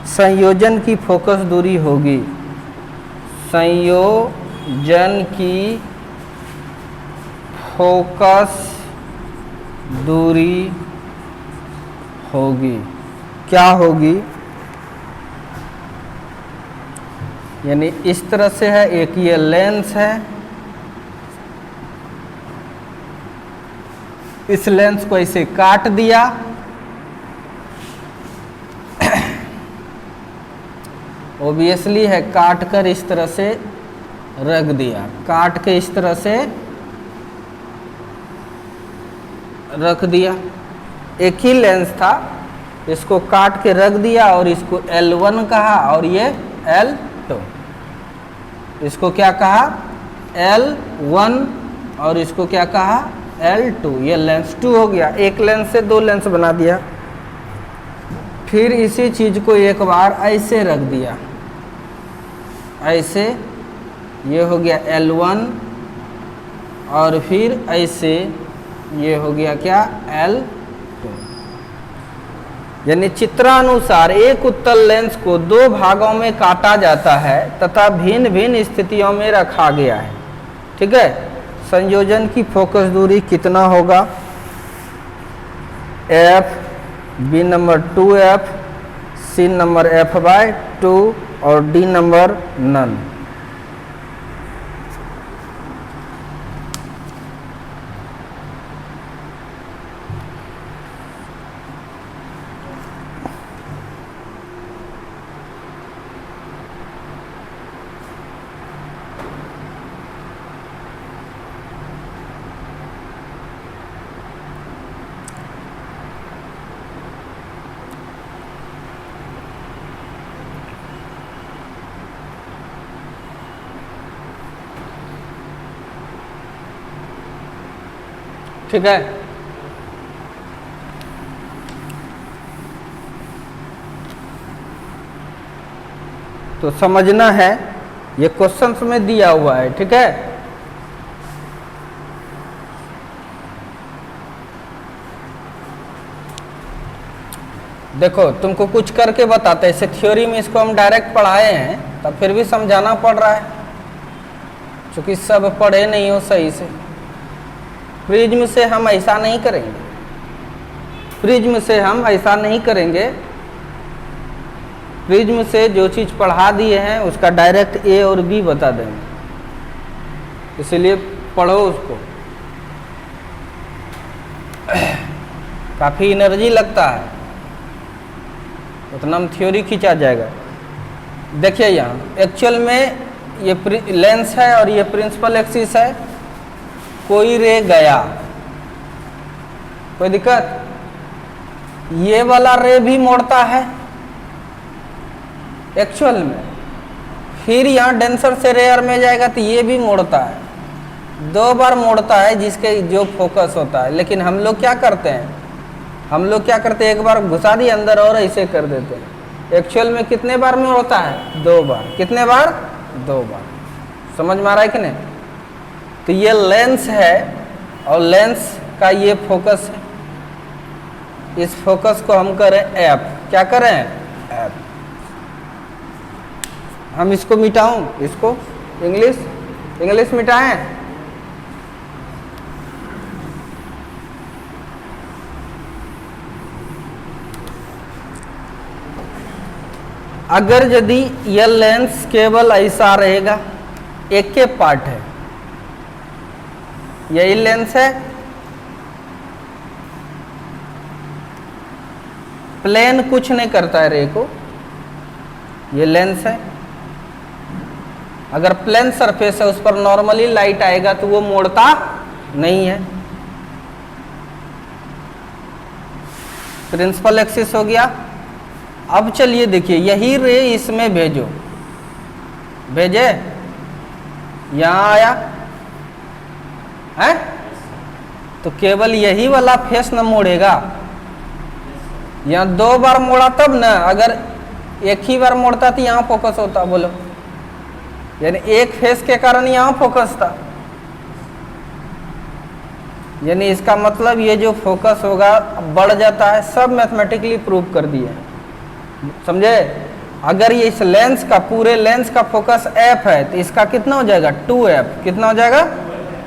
संयोजन की फोकस दूरी होगी। संयोजन की फोकस दूरी होगी। क्या होगी? यानी इस तरह से है, एक ये लेंस है, इस लेंस को ऐसे काट दिया, ओबियसली है, काट कर इस तरह से रख दिया, काट के इस तरह से रख दिया। एक ही लेंस था, इसको काट के रख दिया और इसको L1 कहा और ये L2। इसको क्या कहा? L1 और इसको क्या कहा? L2। ये लेंस 2 हो गया। एक लेंस से दो लेंस बना दिया। फिर इसी चीज को एक बार ऐसे रख दिया, ऐसे, ये हो गया L1 और फिर ऐसे ये हो गया क्या? L2। यानी चित्रानुसार एक उत्तल लेंस को दो भागों में काटा जाता है तथा भिन्न भिन्न स्थितियों में रखा गया है। ठीक है। संयोजन की फोकस दूरी कितना होगा? F, B number 2F, C number F/2 और D नंबर नन। ठीक है। तो समझना है, ये क्वेश्चंस में दिया हुआ है। ठीक है। देखो, तुमको कुछ करके बताते हैं। ऐसे थ्योरी में इसको हम डायरेक्ट पढ़ाए हैं, तब फिर भी समझाना पड़ रहा है, क्योंकि सब पढ़े नहीं हो सही से। प्रिज्म से हम ऐसा नहीं करेंगे, प्रिज्म से हम ऐसा नहीं करेंगे। प्रिज्म से जो चीज़ पढ़ा दिए हैं उसका डायरेक्ट A और B बता देंगे, इसलिए पढ़ो उसको। काफ़ी एनर्जी लगता है, उतना में थ्योरी खींचा जाएगा। देखिए यहाँ एक्चुअल में ये लेंस है और ये प्रिंसिपल एक्सिस है। कोई रे गया, कोई दिक्कत? ये वाला रे भी मोड़ता है एक्चुअल में, फिर यहाँ डेंसर से रेयर में जाएगा तो ये भी मोड़ता है, दो बार मोड़ता है जिसके जो फोकस होता है। लेकिन हम लोग क्या करते हैं, एक बार घुसा दिए अंदर और ऐसे कर देते हैं। एक्चुअल में कितने बार में होता है? 2 बार। कितने बार? 2 बार। समझ में आ रहा है कि नहीं? तो ये लेंस है और लेंस का ये फोकस है। इस फोकस को हम करें F। क्या करें? F। हम इसको मिटाऊं, इसको इंग्लिश मिटाएं। अगर यदि यह लेंस केवल ऐसा रहेगा, एक के पार्ट है, यही लेंस है, प्लेन कुछ नहीं करता है रे को, ये लेंस है। अगर प्लेन सरफेस है उस पर नॉर्मली लाइट आएगा तो वो मोड़ता नहीं है। प्रिंसिपल एक्सिस हो गया, अब चलिए देखिए, यही रे इसमें भेजो, भेजे, यहाँ आया है, तो केवल यही वाला फेस न मोड़ेगा, यहाँ 2 बार मोड़ा तब ना, अगर एक ही बार मोड़ता तो यहाँ फोकस होता, बोलो, यानी एक फेस के कारण यहाँ फोकस था, यानी इसका मतलब ये जो फोकस होगा बढ़ जाता है। सब मैथमेटिकली प्रूव कर दिए, समझे। अगर ये इस लेंस का, पूरे लेंस का फोकस f है तो इसका कितना हो जाएगा 2f, कितना हो जाएगा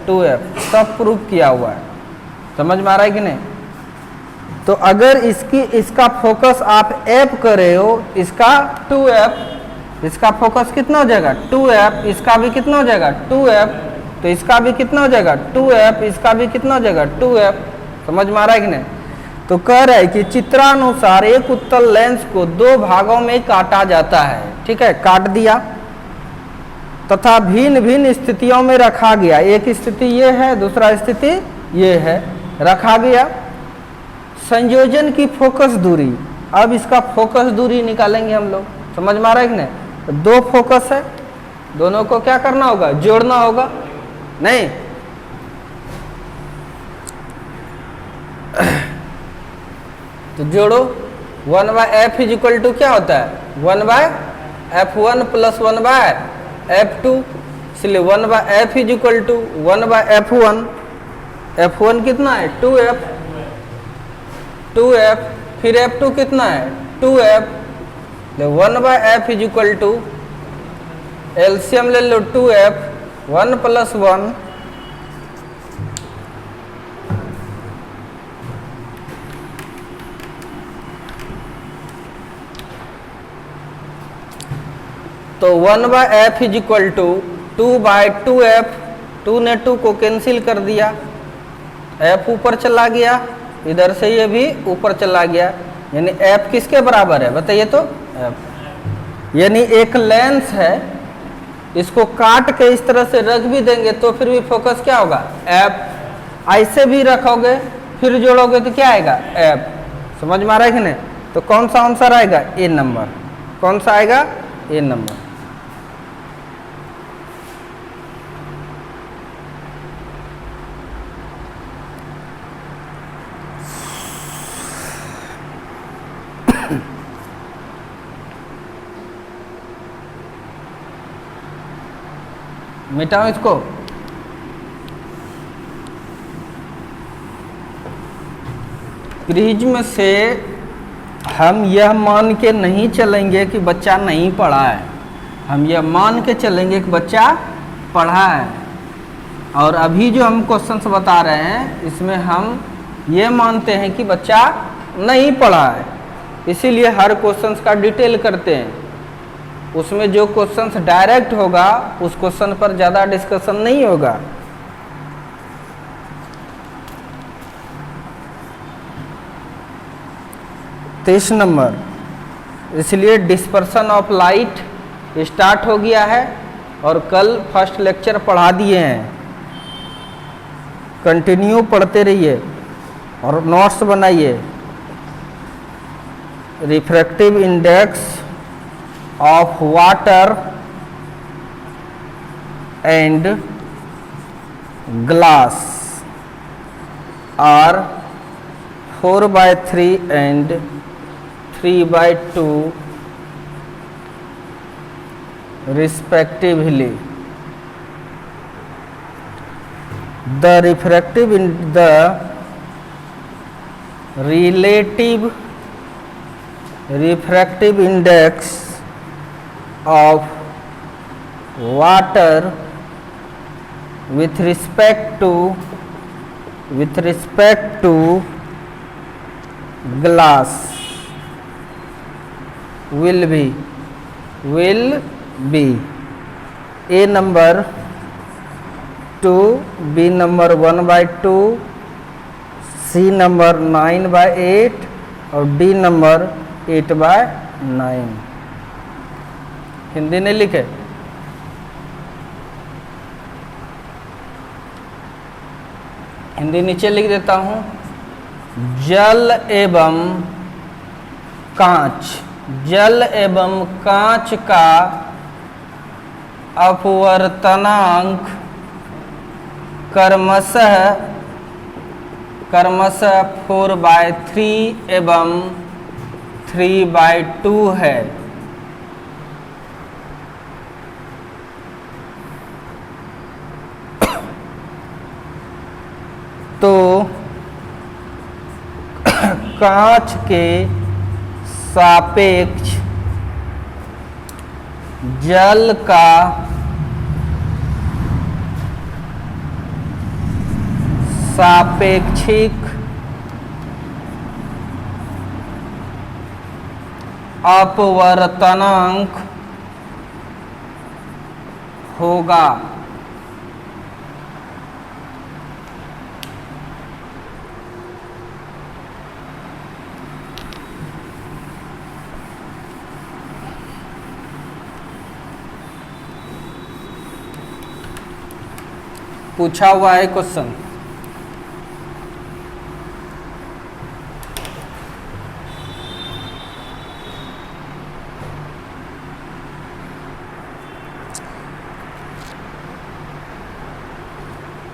2f, सब प्रूव किया हुआ है, समझ में आ रहा है कि नहीं। तो अगर इसका फोकस आप f करे हो, इसका 2f, इसका फोकस कितना हो जाएगा 2f, इसका भी कितना हो जाएगा 2f, तो इसका भी कितना हो जाएगा 2f, इसका भी कितना हो जाएगा 2f, समझ में आ रहा है कि नहीं। तो कह रहा है कि चित्रानुसार एक उत्तल लेंस को 2 भागों में काटा जाता है, ठीक है, काट दिया, तथा भिन्न भिन्न स्थितियों में रखा गया। एक स्थिति ये है, दूसरा स्थिति ये है, रखा गया। संयोजन की फोकस दूरी, अब इसका फोकस दूरी निकालेंगे हम लोग, समझ में आ रहा है कि नहीं। तो 2 फोकस है, दोनों को क्या करना होगा, जोड़ना होगा, नहीं तो जोड़ो। 1/f इज इक्वल टू क्या होता है 1/f1 प्लस 1/f2, इसलिए 1/f is equal to 1/f1, f1 कितना है 2f, 2f, फिर f2 कितना है 2f, 1/f is equal to, LCM ले लो 2f, 1 प्लस 1 तो 1/f is equal to 2/2f, 2 ने 2 को कैंसिल कर दिया, f ऊपर चला गया, इधर से ये भी ऊपर चला गया, यानी f किसके बराबर है बताइए तो f, यानी एक लेंस है, इसको काट के इस तरह से रख भी देंगे तो फिर भी फोकस क्या होगा f, ऐसे भी रखोगे फिर जोड़ोगे तो क्या आएगा f, समझ में आ रहा है कि नहीं। तो कौन सा आंसर आएगा ए नंबर, कौन सा आएगा ए नंबर। मिटाओ इसको, प्रिज्म से हम यह मान के नहीं चलेंगे कि बच्चा नहीं पढ़ा है, हम यह मान के चलेंगे कि बच्चा पढ़ा है। और अभी जो हम क्वेश्चंस बता रहे हैं इसमें हम ये मानते हैं कि बच्चा नहीं पढ़ा है, इसीलिए हर क्वेश्चंस का डिटेल करते हैं। उसमें जो क्वेश्चंस डायरेक्ट होगा उस क्वेश्चन पर ज़्यादा डिस्कशन नहीं होगा। तेईस नंबर, इसलिए डिस्पर्सन ऑफ लाइट स्टार्ट हो गया है और कल फर्स्ट लेक्चर पढ़ा दिए हैं, कंटिन्यू पढ़ते रहिए और नोट्स बनाइए। Refractive index of water and glass are 4/3 and 3/2 respectively. The relative refractive index of water with respect to glass will be A number 2, B number 1/2, C number 9/8 और D number 8/9। Hindi नहीं लिखे, हिंदी नीचे लिख देता हूं। जल एवं कांच जल एवं कांच का अपवर्तनांक क्रमशः 4/3 एवं 3/2 है। तो कांच के सापेक्ष जल का सापेक्षिक अपवर्तनांक होगा। पूछा हुआ है क्वेश्चन।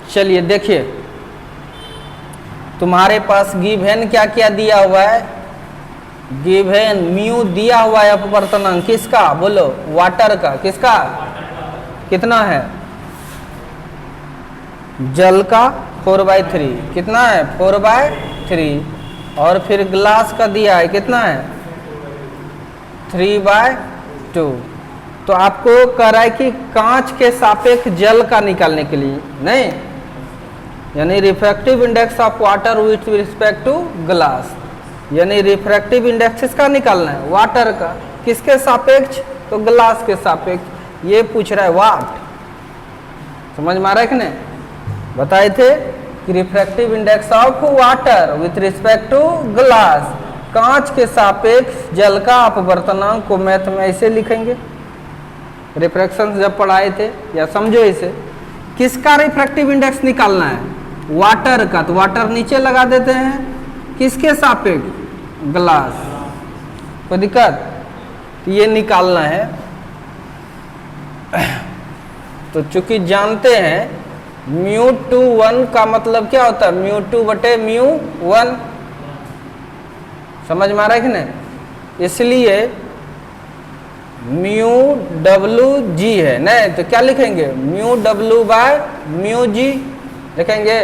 चलिए देखिए, तुम्हारे पास गिवन क्या क्या दिया हुआ है। गिवन म्यू दिया हुआ है अपवर्तनांक किसका, बोलो, वाटर का। किसका, कितना है, जल का 4/3। कितना है, 4/3। और फिर ग्लास का दिया है, कितना है, 3/2। तो आपको कह रहा है कि कांच के सापेक्ष जल का निकालने के लिए, नहीं, यानी refractive index of water with respect to glass, यानी रिफ्रैक्टिव इंडेक्स किसका निकालना है, वाटर का। किसके सापेक्ष, तो ग्लास के सापेक्ष। ये पूछ रहा है वाट। समझ में आ रहा है कि नहीं। बताए थे कि refractive index of water with respect to glass, कांच के सापेक्ष जल का अपवर्तनांक को मैथ में ऐसे लिखेंगे। रिफ्रैक्शन जब पढ़ाए थे, या समझो इसे, किसका रिफ्रैक्टिव इंडेक्स निकालना है, वाटर का। तो वाटर नीचे लगा देते हैं, किसके सापेक्ष, ग्लास। कोई दिक्कत, तो ये निकालना है। तो चूंकि जानते हैं μ2 का मतलब क्या होता है, μ2/μ1। समझ में आ रहा है कि नहीं। इसलिए μWg है, नहीं तो क्या लिखेंगे, μW/μg लिखेंगे।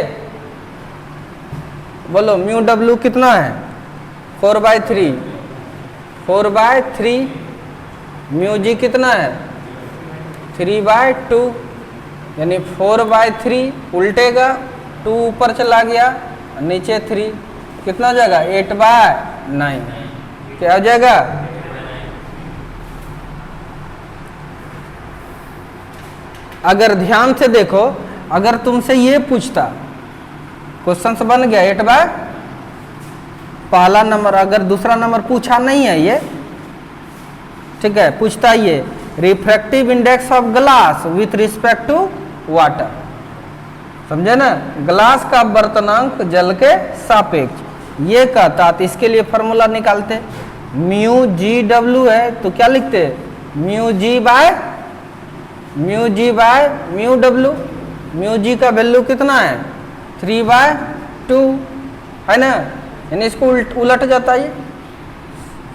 बोलो μW कितना है, 4/3। 4/3। μg कितना है, 3/2, यानी 4/3 उल्टेगा, 2 ऊपर चला गया, नीचे 3, कितना हो जाएगा, 8/9। क्या हो जाएगा, अगर ध्यान से देखो, अगर तुमसे ये पूछता, क्वेश्चन बन गया 8/, पहला नंबर, अगर दूसरा नंबर पूछा नहीं है ये, ठीक है, पूछता ये refractive index of glass with respect to water, समझे ना, ग्लास का अपवर्तनांक जल के सापेक्ष, ये कहता। तो इसके लिए फॉर्मूला निकालते, μGW है तो क्या लिखते, μG/μW। μG का वैल्यू कितना है, 3/2 है ना, यानी इसको उलट जाता है।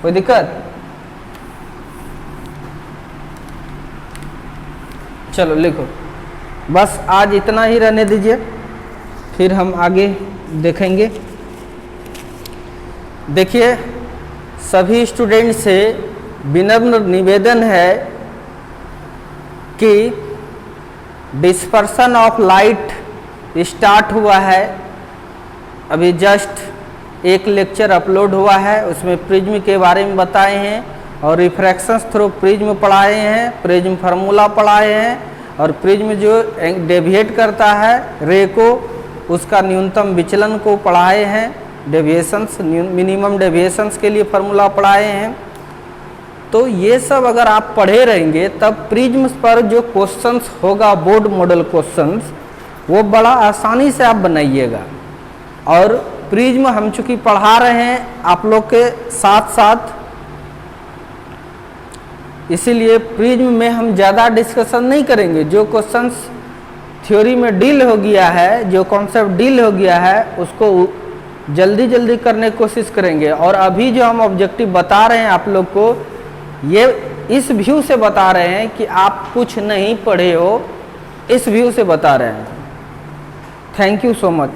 कोई दिक्कत, चलो लिखो। बस आज इतना ही रहने दीजिए, फिर हम आगे देखेंगे। देखिए, सभी स्टूडेंट से विनम्र निवेदन है कि डिस्पर्सन ऑफ लाइट स्टार्ट हुआ है, अभी जस्ट एक लेक्चर अपलोड हुआ है, उसमें प्रिज्म के बारे में बताए हैं और रिफ्रैक्शंस थ्रू प्रिज्म पढ़ाए हैं, प्रिज्म फार्मूला पढ़ाए हैं, और प्रिज्म जो डेविएट करता है रे को, उसका न्यूनतम विचलन को पढ़ाए हैं, डेविएशंस, मिनिमम डेविएशंस के लिए फार्मूला पढ़ाए हैं। तो ये सब अगर आप पढ़े रहेंगे तब प्रिज्म पर जो क्वेश्चंस होगा, बोर्ड मॉडल क्वेश्चंस, वो बड़ा आसानी से आप बनाइएगा। और प्रिज्म हम चूँकि पढ़ा रहे हैं, आप लोग के साथ साथ इसीलिए प्रिज्म में हम ज़्यादा डिस्कशन नहीं करेंगे। जो क्वेश्चंस थ्योरी में डील हो गया है, जो कॉन्सेप्ट डील हो गया है, उसको जल्दी जल्दी करने की कोशिश करेंगे। और अभी जो हम ऑब्जेक्टिव बता रहे हैं आप लोग को, ये इस व्यू से बता रहे हैं कि आप कुछ नहीं पढ़े हो, इस व्यू से बता रहे हैं। Thank you so much.